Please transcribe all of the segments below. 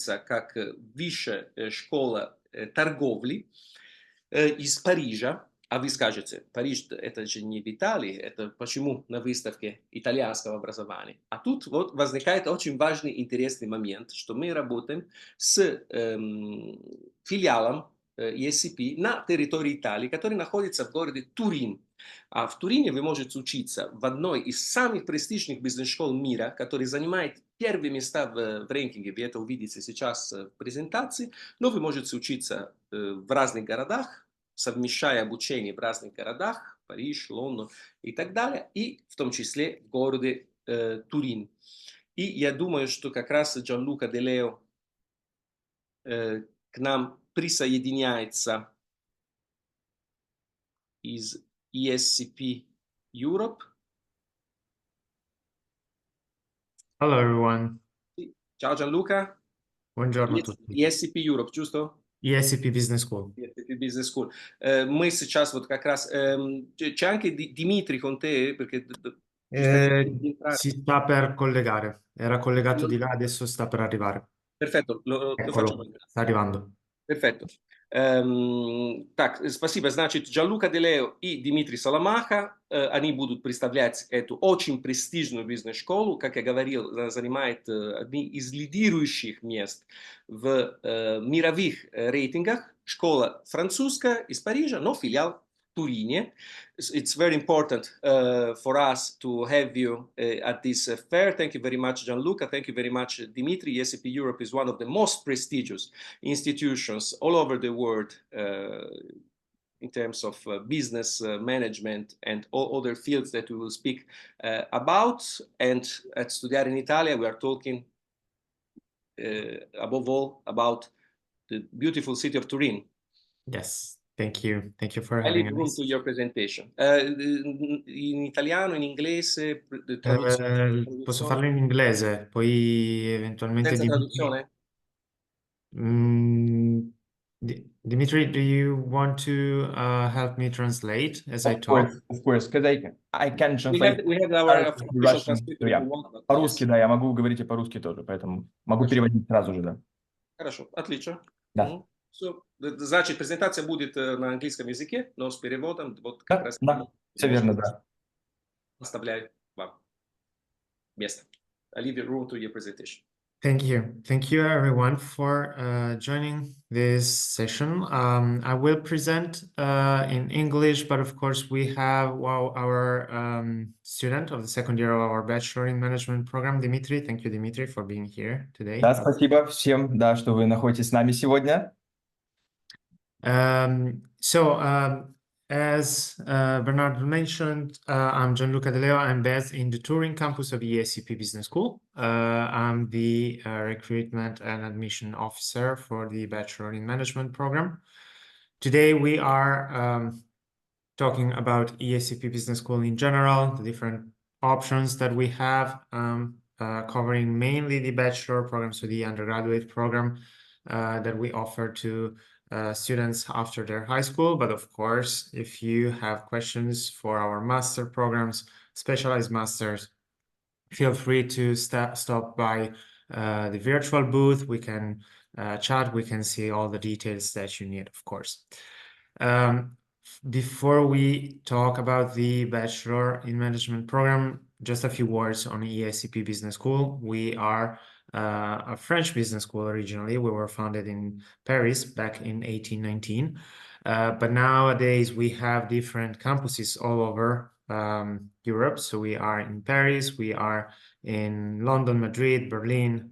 как высшая школа торговли из Парижа. А вы скажете, Париж это же не в Италии, это почему на выставке итальянского образования? А тут вот возникает очень важный, интересный момент, что мы работаем с филиалом ESCP на территории Италии, который находится в городе Турин. А в Турине вы можете учиться в одной из самых престижных бизнес-школ мира, который занимает первые места в рейтинге, вы это увидите сейчас в презентации, но вы можете учиться в разных городах, совмещая обучение в разных городах, Париж, Лондон и так далее, и в том числе в городе Турин. И я думаю, что как раз Джанлука Де Лео к нам присоединяется из ESCP Europe. Hello everyone. Ciao Gianluca. Buongiorno a tutti. ESCP Europe, giusto? ESCP Business School. ESCP Business School. Мы сейчас вот как раз... c'è anche Dimitri con te? Perché Si sta per collegare. Era collegato di là, adesso sta per arrivare. Perfetto, lo facciamo. Eccolo, sta arrivando. Perfetто. Так, спасибо. Значит, Джанлука Де Лео и Дмитрий Соломаха, они будут представлять эту очень престижную бизнес-школу. Как я говорил, она занимает одни из лидирующих мест в мировых рейтингах. Школа французская из Парижа, но филиал в Турине. It's very important for us to have you at this fair. Thank you very much, Gianluca. Thank you very much, Dimitri. ESCP Europe is one of the most prestigious institutions all over the world in terms of business management and all other fields that we will speak about. And at Studiare in Italia, we are talking above all about the beautiful city of Turin. Yes, thank you. Thank you for I having leave room us. to your presentation. In italiano, in inglese, traduzione? Posso farlo in inglese, poi eventualmente Senza traduzione? Dimitri, do you want to help me translate as I talk? Of course, because I can translate. We have our official Russian, translator. yeah. But По-русски, yes. да, я могу говорить и по-русски тоже, поэтому могу переводить сразу же, да. Хорошо, отлично. Да. So, значит, презентация будет на английском языке, но с переводом. Вот как раз Да, все верно, да. Оставляю вам место. I leave room to your presentation. Thank you. Thank you everyone for joining this session. I will present in English, but of course we have our student of the second year of our Bachelor in Management program, Dimitri. Thank you, Dimitri, for being here today. Да, спасибо всем, да, что вы находитесь с нами сегодня. As Bernardo mentioned, I'm Gianluca De Leo. I'm based in the Turin campus of ESCP Business School. I'm the recruitment and admission officer for the Bachelor in Management program. Today we are talking about ESCP Business School in general, the different options that we have, covering mainly the Bachelor program, so the undergraduate program that we offer to students after their high school. But of course, if you have questions for our master programs, specialized masters, feel free to stop by the virtual booth. We can chat, we can see all the details that you need, of course. Before we talk about the Bachelor in Management program, just a few words on ESCP Business School. We are a French business school originally. We were founded in Paris back in 1819. But nowadays we have different campuses all over Europe. So we are in Paris, we are in London, Madrid, Berlin,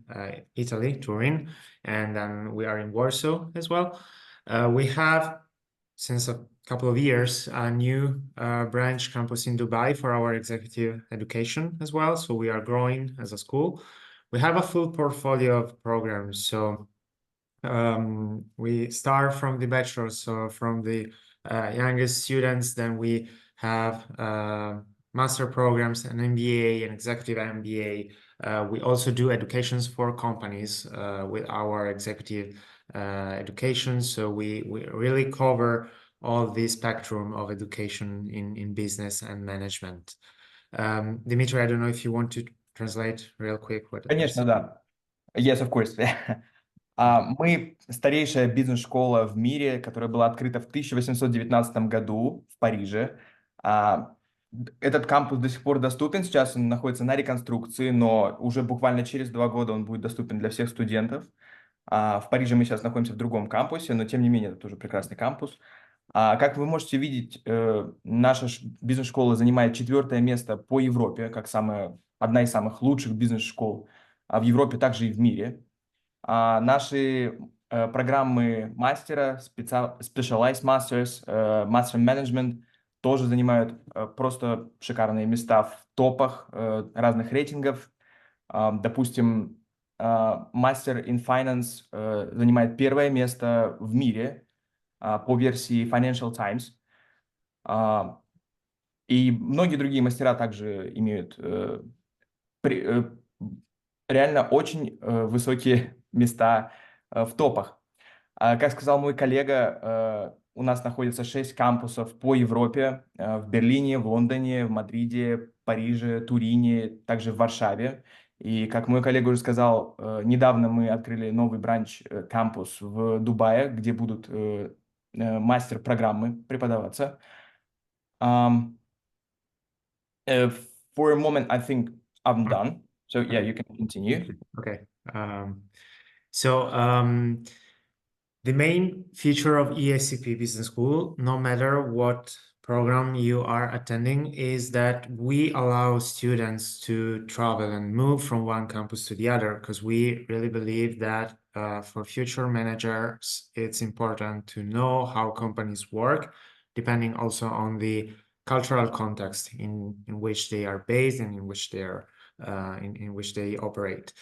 Italy, Turin, and then we are in Warsaw as well. We have, since a couple of years, a new branch campus in Dubai for our executive education as well. So we are growing as a school. We have a full portfolio of programs. So we start from the bachelor, so from the youngest students, then we have master programs, an MBA, an executive MBA. We also do educations for companies with our executive education. So we really cover all the spectrum of education in business and management. Dimitri, I don't know if you want to translate real quick. Конечно, да. Yes, of course. Мы старейшая бизнес-школа в мире, которая была открыта в 1819 году в Париже. Этот кампус до сих пор доступен, сейчас он находится на реконструкции, но уже буквально через 2 года он будет доступен для всех студентов. В Париже мы сейчас находимся в другом кампусе, но тем не менее это тоже прекрасный кампус. Как вы можете видеть, наша бизнес-школа занимает 4-е место по Европе, как одна из самых лучших бизнес-школ в Европе, также и в мире. Наши программы мастера, Specialized Masters, Master Management тоже занимают просто шикарные места в топах разных рейтингов. Допустим, Master in Finance занимает 1-е место в мире по версии Financial Times. И многие другие мастера также имеют реально очень высокие места в топах. Как сказал мой коллега, у нас находится 6 кампусов по Европе, в Берлине, в Лондоне, в Мадриде, Париже, Турине, также в Варшаве. И как мой коллега уже сказал, недавно мы открыли новый кампус в Дубае, где будут мастер-программы преподаваться. For a moment, I think I'm done. So yeah, you can continue. Okay. The main feature of ESCP Business School, no matter what program you are attending, is that we allow students to travel and move from one campus to the other, because we really believe that for future managers, it's important to know how companies work, depending also on the cultural context in which they are based and in which they are in which they operate.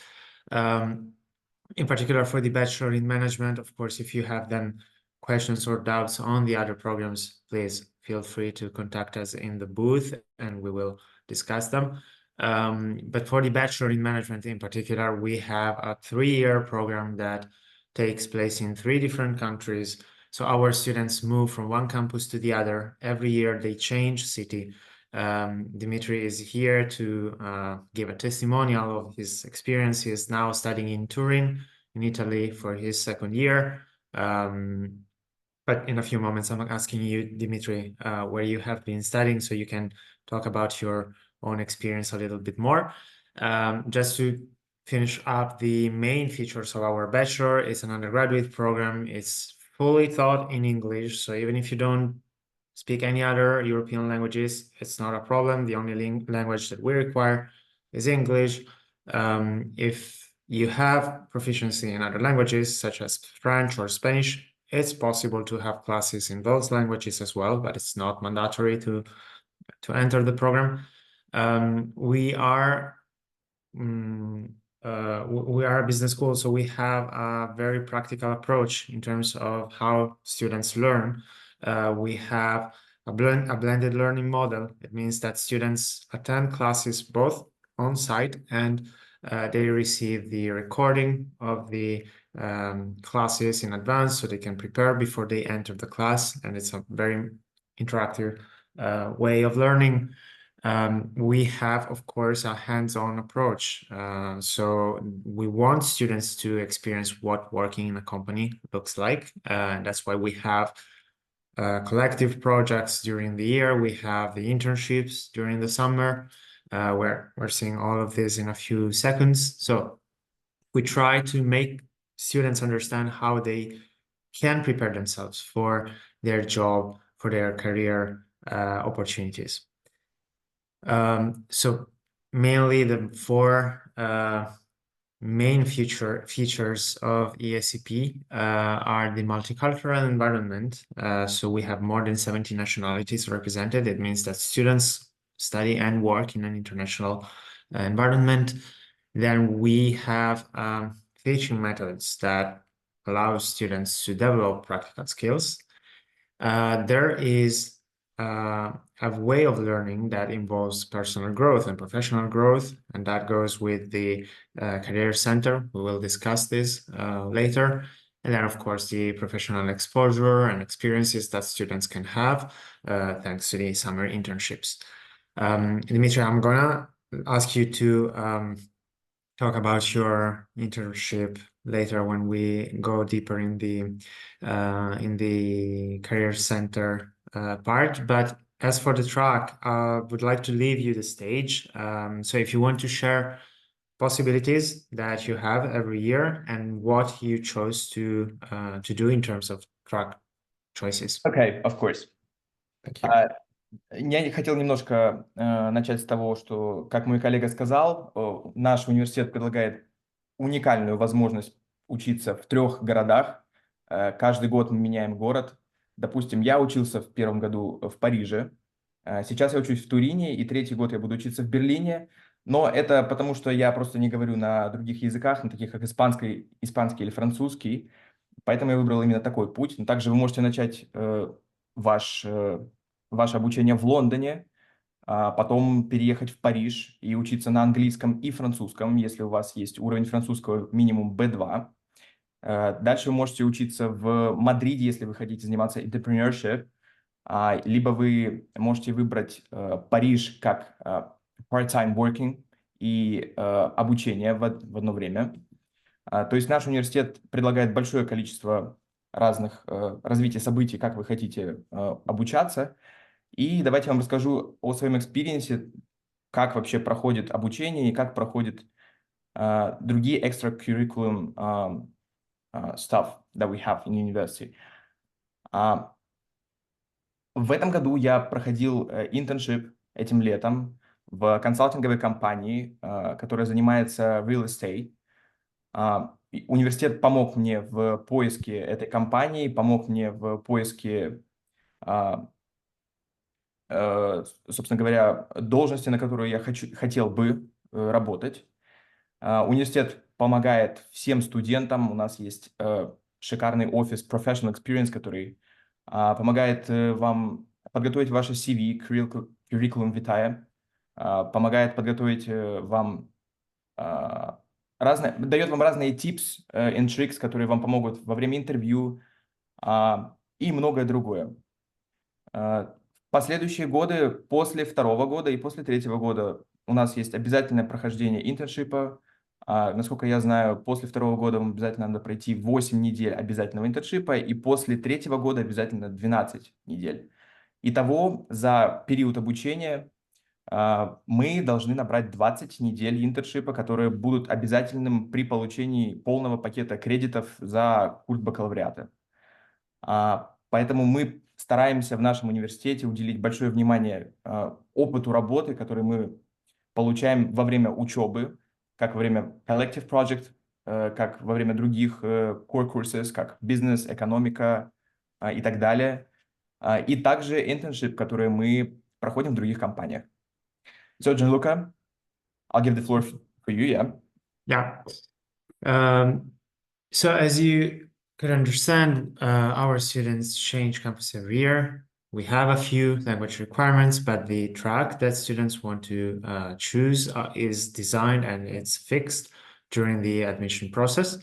In particular, for the Bachelor in Management, of course, if you have then questions or doubts on the other programs, please feel free to contact us in the booth and we will discuss them. But for the Bachelor in Management in particular, we have a 3-year program that takes place in 3 different countries. So our students move from one campus to the other. Every year they change city. Dimitri is here to give a testimonial of his experience. He is now studying in Turin, in Italy, for his 2nd year. But in a few moments, I'm asking you, Dimitri, where you have been studying, so you can talk about your own experience a little bit more. Just to finish up the main features of our bachelor, it's an undergraduate program. It's fully taught in English, so even if you don't speak any other European languages, it's not a problem. The only language that we require is English. If you have proficiency in other languages, such as French or Spanish, it's possible to have classes in those languages as well, but it's not mandatory to enter the program. We are a business school, so we have a very practical approach in terms of how students learn. We have a blended learning model. It means that students attend classes both on site and they receive the recording of the classes in advance so they can prepare before they enter the class, and it's a very interactive way of learning. We have, of course, a hands-on approach. So we want students to experience what working in a company looks like. And that's why we have collective projects during the year. We have the internships during the summer. We're seeing all of this in a few seconds. So we try to make students understand how they can prepare themselves for their job, for their career opportunities. So mainly the 4 main features of ESCP are the multicultural environment. So we have more than 70 nationalities represented. It means that students study and work in an international environment. Then we have teaching methods that allow students to develop practical skills. There is a way of learning that involves personal growth and professional growth, and that goes with the career center. We will discuss this later. And then, of course, the professional exposure and experiences that students can have thanks to the summer internships. Dimitri, I'm gonna ask you to talk about your internship later when we go deeper in the career center part. But as for the track, I would like to leave you the stage. So if you want to share possibilities that you have every year and what you chose to do in terms of track choices. Okay, of course. Thank you. Я хотел немножко начать с того, что, как мой коллега сказал, наш университет предлагает уникальную возможность учиться в 3 городах. Каждый год мы меняем город. Допустим, я учился в первом году в Париже. Сейчас я учусь в Турине, и 3-й год я буду учиться в Берлине. Но это потому, что я просто не говорю на других языках, на таких как испанский или французский. Поэтому я выбрал именно такой путь. Но также вы можете начать ваше обучение в Лондоне, потом переехать в Париж и учиться на английском и французском, если у вас есть уровень французского минимум B2. Дальше вы можете учиться в Мадриде, если вы хотите заниматься entrepreneurship, либо вы можете выбрать Париж как part-time working и обучение в одно время. То есть наш университет предлагает большое количество разных развития событий, как вы хотите обучаться. И давайте я вам расскажу о своем экспириенсе, как вообще проходит обучение и как проходит другие extracurriculum stuff that we have in university. В этом году я проходил internship этим летом в консалтинговой компании, которая занимается real estate. Университет помог мне в поиске этой компании, помог мне в поиске, собственно говоря, должности, на которую я хотел бы работать. Университет помогает всем студентам. У нас есть шикарный офис Professional Experience, который помогает вам подготовить ваше CV, Curriculum Vitae, помогает подготовить вам дает вам разные tips and tricks, которые вам помогут во время интервью и многое другое. В последующие годы, после 2-го года и после 3-го года у нас есть обязательное прохождение интерншипа. Насколько я знаю, после 2-го года вам обязательно надо пройти 8 недель обязательного интерншипа, и после 3-го года обязательно 12 недель. Итого, за период обучения мы должны набрать 20 недель интерншипа, которые будут обязательным при получении полного пакета кредитов за курс бакалавриата. Поэтому мы стараемся в нашем университете уделить большое внимание опыту работы, который мы получаем во время учебы, как во время collective project, как во время других core courses, как бизнес, экономика и так далее. И также internship, которые мы проходим в других компаниях. So, Gianluca, I'll give the floor for you, yeah? Yeah. So as you could understand, our students change campus every year. We have a few language requirements, but the track that students want to choose is designed and it's fixed during the admission process.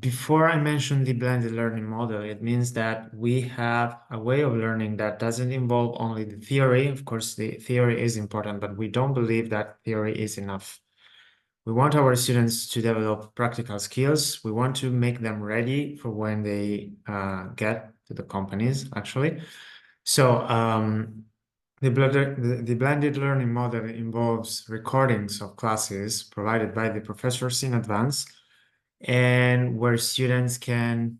Before I mention the blended learning model, it means that we have a way of learning that doesn't involve only the theory. Of course, the theory is important, but we don't believe that theory is enough. We want our students to develop practical skills. We want to make them ready for when they get to the companies, actually. So the blended learning model involves recordings of classes provided by the professors in advance, and where students can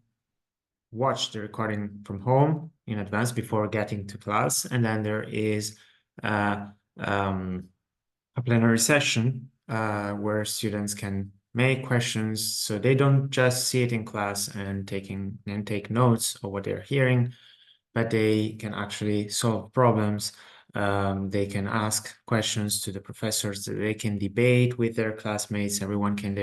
watch the recording from home in advance before getting to class. And then there is a plenary session where students can make questions, so they don't just sit in class and take notes of what they're hearing, but they can actually solve problems. They can ask questions to the professors. They can debate with their classmates. Everyone can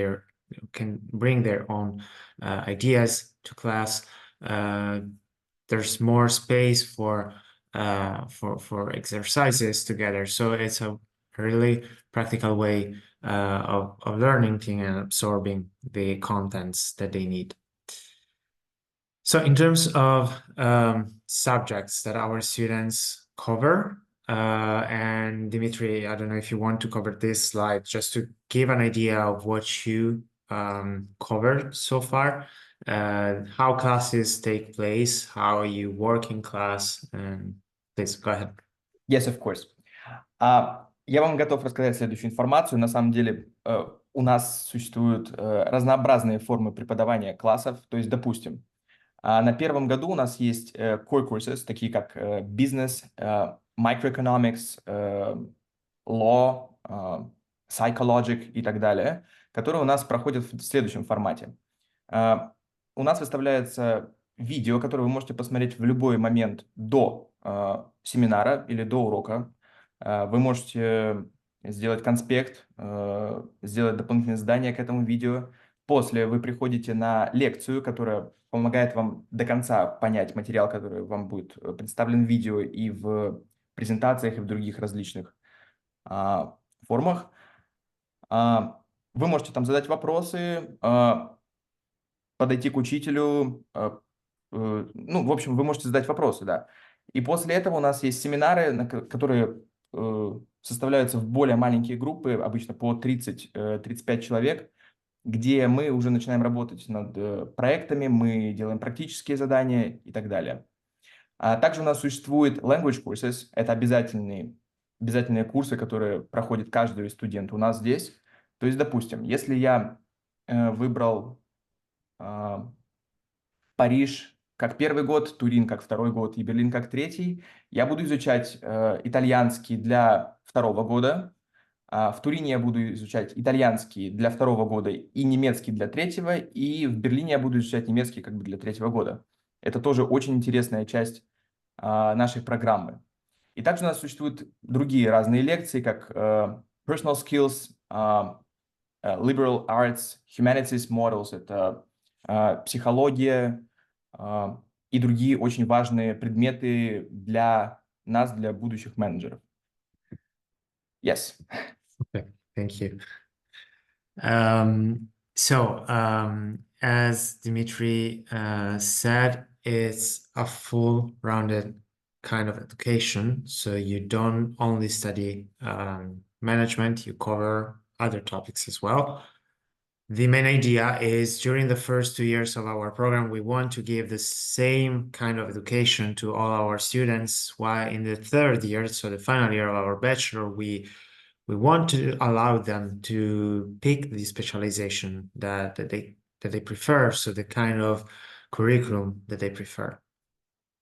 bring their own ideas to class. There's more space for exercises together. So it's a really practical way of learning things and absorbing the contents that they need. So in terms of subjects that our students cover, And Dimitri, I don't know if you want to cover this slide just to give an idea of what you covered so far, how classes take place, how you work in class, and please go ahead. Yes, of course. Я вам готов рассказать следующую информацию. На самом деле, у нас существуют разнообразные формы преподавания классов. То есть, допустим, на первом году у нас есть core courses, такие как business, microeconomics, law, psychologic и так далее, которые у нас проходят в следующем формате. У нас выставляется видео, которое вы можете посмотреть в любой момент до семинара или до урока. Вы можете сделать конспект, сделать дополнительные задания к этому видео. После вы приходите на лекцию, которая помогает вам до конца понять материал, который вам будет представлен в видео и в презентациях, и в других различных формах. Вы можете там задать вопросы, подойти к учителю, ну, в общем, вы можете задать вопросы, да. И после этого у нас есть семинары, которые составляются в более маленькие группы, обычно по 30-35 человек, где мы уже начинаем работать над проектами, мы делаем практические задания и так далее. Также у нас существует language courses, это обязательные курсы, которые проходит каждый студент у нас здесь. То есть, допустим, если я выбрал Париж как первый год, Турин как второй год и Берлин как третий, я буду изучать итальянский для второго года. В Турине я буду изучать итальянский для второго года и немецкий для третьего, и в Берлине я буду изучать немецкий как бы для третьего года. Это тоже очень интересная часть нашей программы. И также у нас существуют другие разные лекции, как personal skills, liberal arts, humanities models, это психология и другие очень важные предметы для нас, для будущих менеджеров. Yes. Okay, thank you. As Dimitri said, it's a full-rounded kind of education. So you don't only study management, you cover other topics as well. The main idea is during the first 2 years of our program, we want to give the same kind of education to all our students, while in the third year, so the final year of our bachelor, we want to allow them to pick the specialization that they prefer, so the kind of curriculum that they prefer.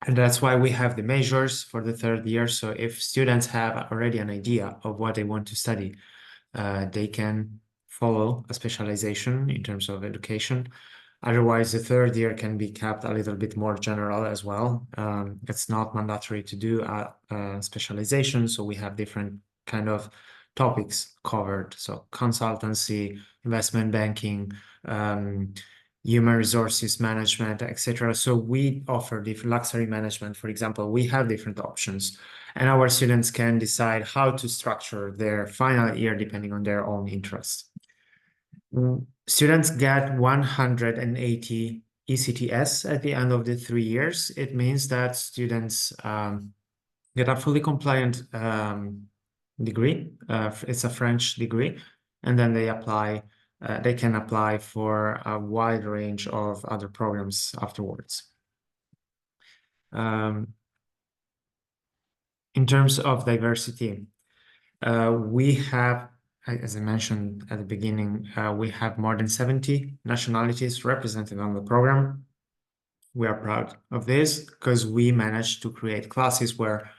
And that's why we have the majors for the third year. So if students have already an idea of what they want to study, they can follow a specialization in terms of education. Otherwise, the third year can be kept a little bit more general as well. It's not mandatory to do a specialization, so we have different kind of topics covered. So consultancy, investment banking, human resources management, etc. So we offer different luxury management, for example. We have different options, and our students can decide how to structure their final year depending on their own interests. Students get 180 ECTS at the end of the 3 years. It means that students get a fully compliant degree. It's a French degree, and then they apply. They can apply for a wide range of other programs afterwards. In terms of diversity, we have, as I mentioned at the beginning, we have more than 70 nationalities represented on the program. We are proud of this because we managed to create classes where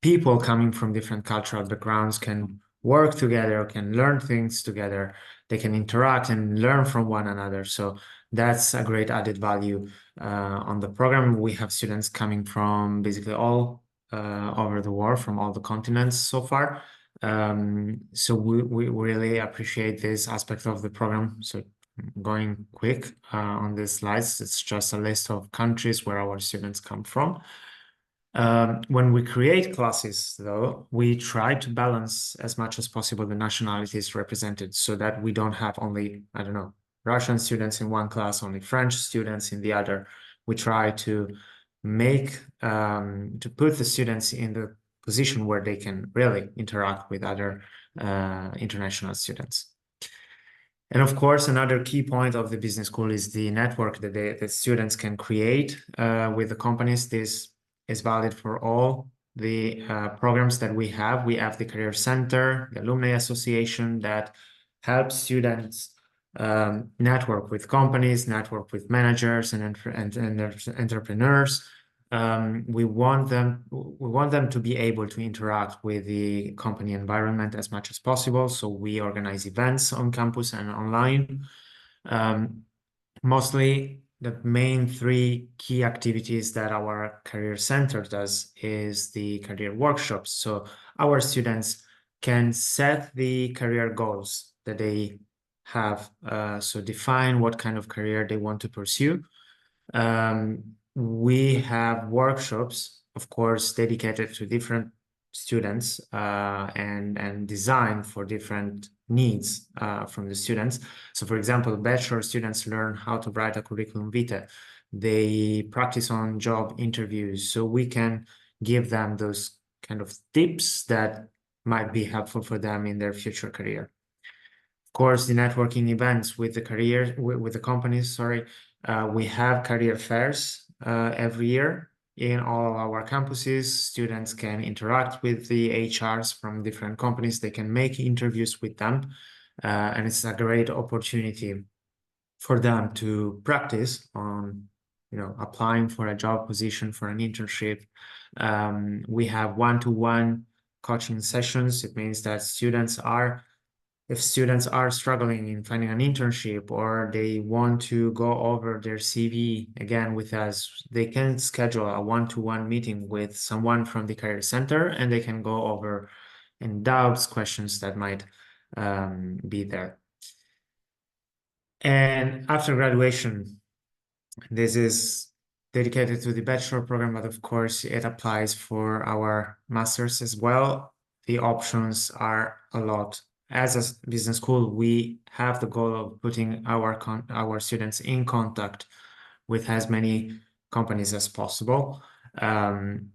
people coming from different cultural backgrounds can work together, can learn things together, they can interact and learn from one another. So that's a great added value on the program. We have students coming from basically all over the world, from all the continents so far. So we really appreciate this aspect of the program. So going quick on these slides, it's just a list of countries where our students come from. When we create classes, though, we try to balance as much as possible the nationalities represented so that we don't have only, I don't know, Russian students in one class, only French students in the other. We try to make, to put the students in the position where they can really interact with other international students. And of course, another key point of the business school is the network that the students can create with the companies. This is valid for all the programs that we have. We have the Career Center, the Alumni Association that helps students network with companies, network with managers and entrepreneurs. We want them to be able to interact with the company environment as much as possible. So we organize events on campus and online. Mostly the main three key activities that our career center does is the career workshops. So our students can set the career goals that they have. So define what kind of career they want to pursue. We have workshops, of course, dedicated to different students and designed for different needs from the students. So for example, bachelor students learn how to write a curriculum vitae. They practice on job interviews, so we can give them those kind of tips that might be helpful for them in their future career. Of course, the networking events with the companies, we have career fairs every year in all of our campuses. Students can interact with the HRs from different companies. They can make interviews with them. And it's a great opportunity for them to practice on, applying for a job position, for an internship. We have one-to-one coaching sessions. It means that if students are struggling in finding an internship or they want to go over their CV again with us, they can schedule a one-to-one meeting with someone from the Career Center and they can go over any doubts, questions that might be there. And after graduation, this is dedicated to the bachelor program, but of course it applies for our masters as well. The options are a lot. As a business school, we have the goal of putting our students in contact with as many companies as possible. And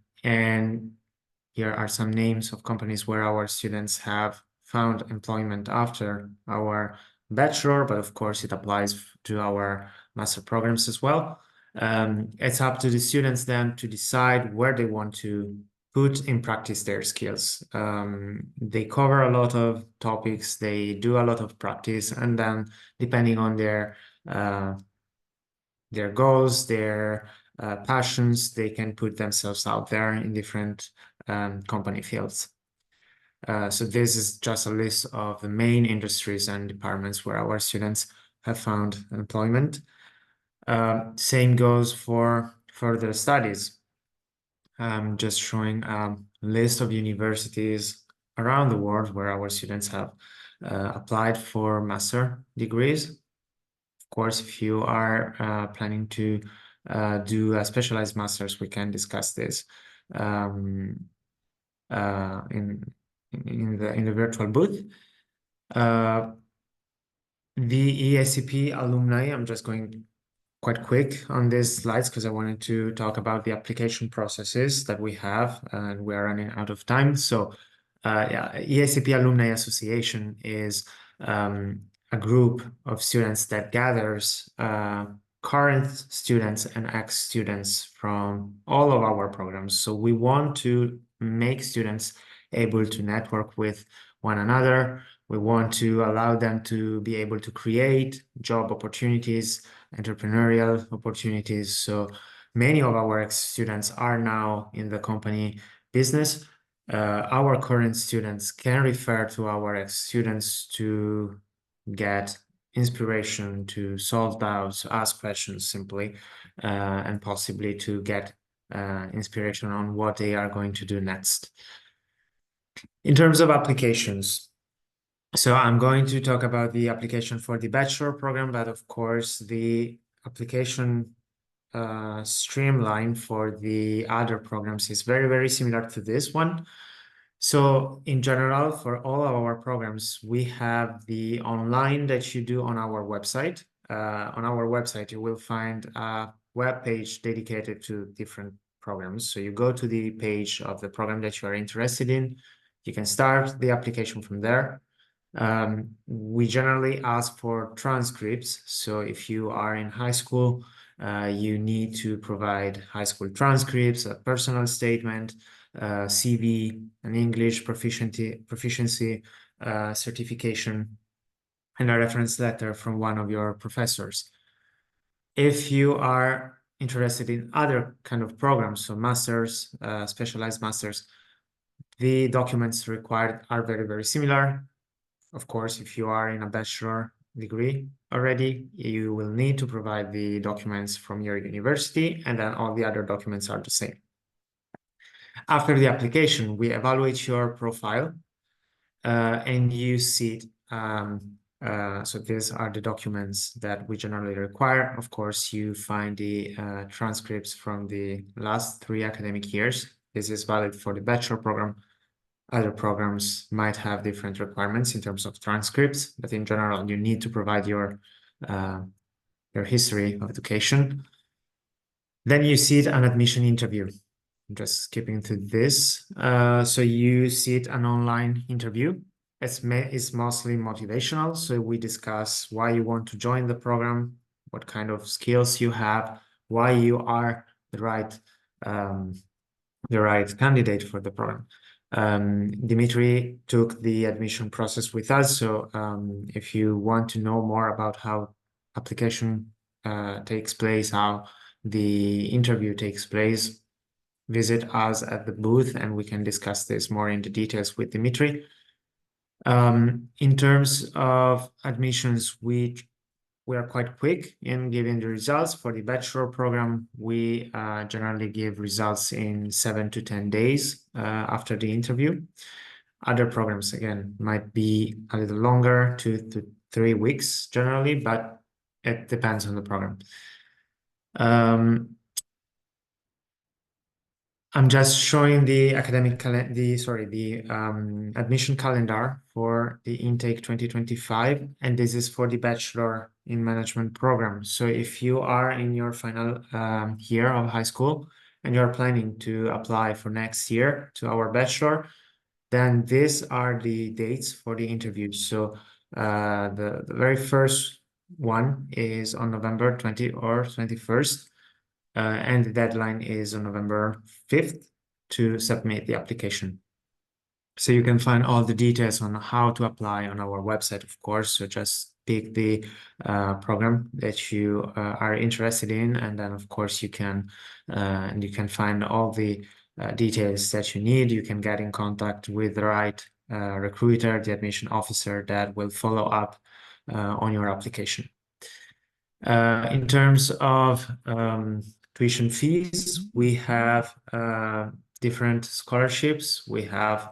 here are some names of companies where our students have found employment after our bachelor, but of course it applies to our master programs as well. It's up to the students then to decide where they want to put in practice their skills. They cover a lot of topics, they do a lot of practice, and then depending on their goals, their passions, they can put themselves out there in different company fields. So this is just a list of the main industries and departments where our students have found employment. Same goes for further studies. I'm just showing a list of universities around the world where our students have applied for master degrees. Of course, if you are planning to do a specialized master's, we can discuss this in the virtual booth. The ESCP alumni, I'm just going quite quick on these slides because I wanted to talk about the application processes that we have, and we are running out of time. So ESCP Alumni Association is a group of students that gathers current students and ex-students from all of our programs. So we want to make students able to network with one another. We want to allow them to be able to create job opportunities, entrepreneurial opportunities. So many of our ex-students are now in the company business. Our current students can refer to our ex-students to get inspiration, to solve doubts, ask questions simply, and possibly to get inspiration on what they are going to do next. In terms of applications, so I'm going to talk about the application for the bachelor program, but of course the application streamline for the other programs is very, very similar to this one. So in general, for all of our programs, we have the online that you do on our website. On our website, you will find a web page dedicated to different programs. So you go to the page of the program that you are interested in. You can start the application from there. We generally ask for transcripts. So if you are in high school, you need to provide high school transcripts, a personal statement, CV, an English proficiency certification, and a reference letter from one of your professors. If you are interested in other kind of programs, so masters, specialized masters, the documents required are very, very similar. Of course, if you are in a bachelor degree already, you will need to provide the documents from your university, and then all the other documents are the same. After the application, we evaluate your profile and you see so these are the documents that we generally require. Of course, you find the transcripts from the last 3 academic years. This is valid for the bachelor program. Other programs might have different requirements in terms of transcripts, but in general, you need to provide your history of education. Then you see an admission interview. I'm just skipping to this. So you see an online interview. It's mostly motivational. So we discuss why you want to join the program, what kind of skills you have, why you are the right candidate for the program. Dimitri took the admission process with us. So if you want to know more about how application takes place, how the interview takes place, visit us at the booth and we can discuss this more in the details with Dimitri. In terms of admissions, we are quite quick in giving the results. For the bachelor program, we generally give results in 7 to 10 days after the interview. Other programs, again, might be a little longer, 2 to 3 weeks generally, but it depends on the program. I'm just showing the admission calendar for the intake 2025, and this is for the Bachelor in Management program. So if you are in your final year of high school and you're planning to apply for next year to our Bachelor, then these are the dates for the interviews. So the very first one is on November 20 or 21st. And the deadline is on November 5th to submit the application. So you can find all the details on how to apply on our website, of course. So just pick the program that you are interested in, and then of course you can find all the details that you need. You can get in contact with the right recruiter, the admission officer that will follow up on your application. In terms of tuition fees, we have different scholarships. We have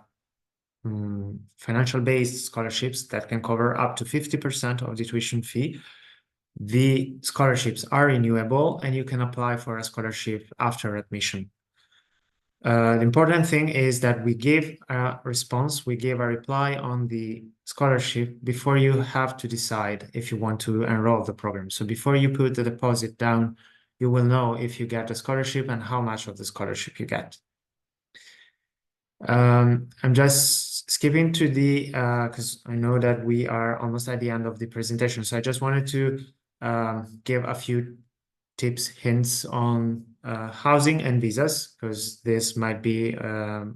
financial-based scholarships that can cover up to 50% of the tuition fee. The scholarships are renewable, and you can apply for a scholarship after admission. The important thing is that we give a response, we give a reply on the scholarship before you have to decide if you want to enroll the program. So before you put the deposit down, you will know if you get a scholarship and how much of the scholarship you get. I'm just skipping to the, because I know that we are almost at the end of the presentation. So I just wanted to give a few tips, hints on housing and visas, because this might be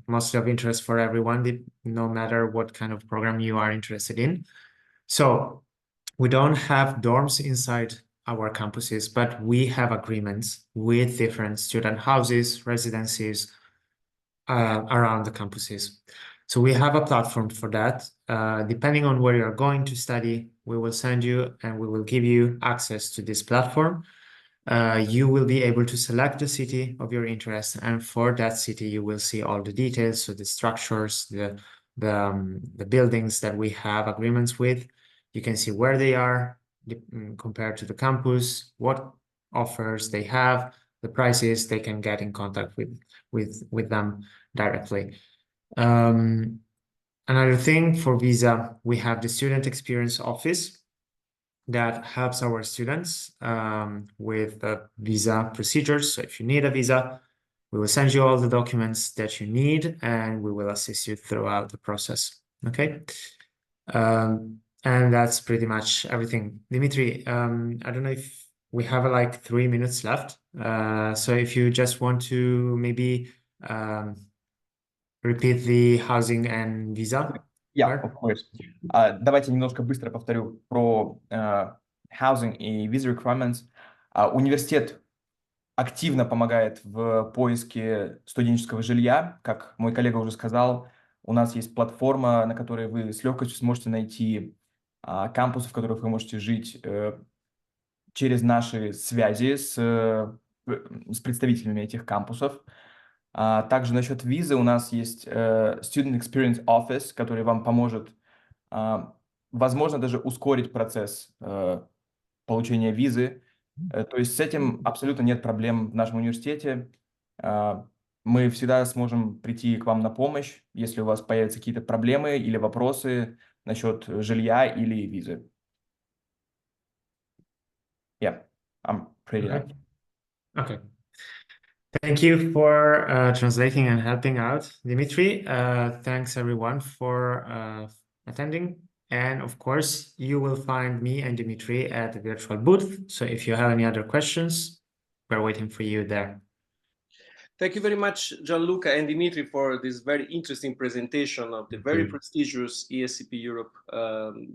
mostly of interest for everyone, no matter what kind of program you are interested in. So we don't have dorms inside our campuses, but we have agreements with different student houses, residencies around the campuses. So we have a platform for that. Depending on where you're going to study, we will send you and we will give you access to this platform. You will be able to select the city of your interest, and for that city, you will see all the details, so the structures, the buildings that we have agreements with. You can see where they are compared to the campus, what offers they have, the prices. They can get in contact with them directly. Another thing, for visa, we have the Student Experience Office that helps our students with the visa procedures. So if you need a visa, We will send you all the documents that you need, and we will assist you throughout the process. Okay. And that's pretty much everything. Dimitri, I don't know if we have like 3 minutes left. So if you just want to maybe repeat the housing and visa Yeah, part. of course. Давайте немножко быстро повторю про housing и visa requirements. Университет активно помогает в поиске студенческого жилья. Как мой коллега уже сказал, у нас есть платформа, на которой вы с легкостью сможете найти кампусы, в которых вы можете жить через наши связи с представителями этих кампусов. Также насчет визы у нас есть Student Experience Office, который вам поможет, возможно, даже ускорить процесс получения визы. То есть с этим абсолютно нет проблем в нашем университете. Мы всегда сможем прийти к вам на помощь, если у вас появятся какие-то проблемы или вопросы насчет жилья или визы. Yeah, I'm pretty done. Okay. Thank you for translating and helping out, Dimitri. Thanks everyone for attending. And of course, you will find me and Dimitri at the virtual booth. So if you have any other questions, we're waiting for you there. Thank you very much, Gianluca and Dimitri, for this very interesting presentation of the very prestigious ESCP Europe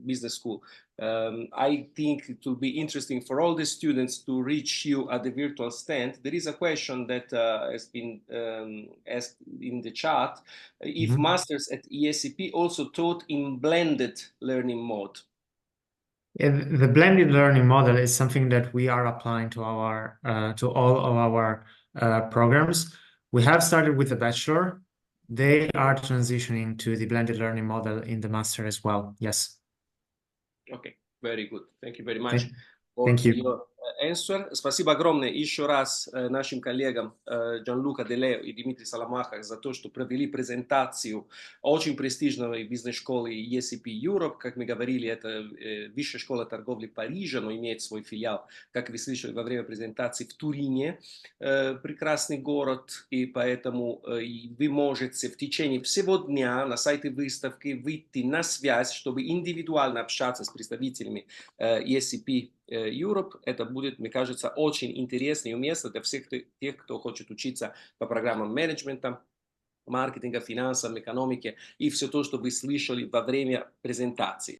Business School. I think it will be interesting for all the students to reach you at the virtual stand. There is a question that has been asked in the chat. If masters at ESCP also taught in blended learning mode? The blended learning model is something that we are applying to our to all of our programs. We have started with the bachelor. They are transitioning to the blended learning model in the master as well. Yes. Okay, very good. Thank you very much for Thank you. your answer. Спасибо огромное еще раз нашим коллегам Джанлука Делео и Дмитрий Саламахах за то, что провели презентацию очень престижной бизнес-школы ESCP Europe. Как мы говорили, это Высшая школа торговли Парижа, но имеет свой филиал, как вы слышали во время презентации, в Турине. Прекрасный город, и поэтому вы можете в течение всего дня на сайте выставки выйти на связь, чтобы индивидуально общаться с представителями ESCP Europe. Это будет, мне кажется, очень интересно и уместно для всех тех, кто хочет учиться по программам менеджмента, маркетинга, финансам, экономике и все то, что вы слышали во время презентации.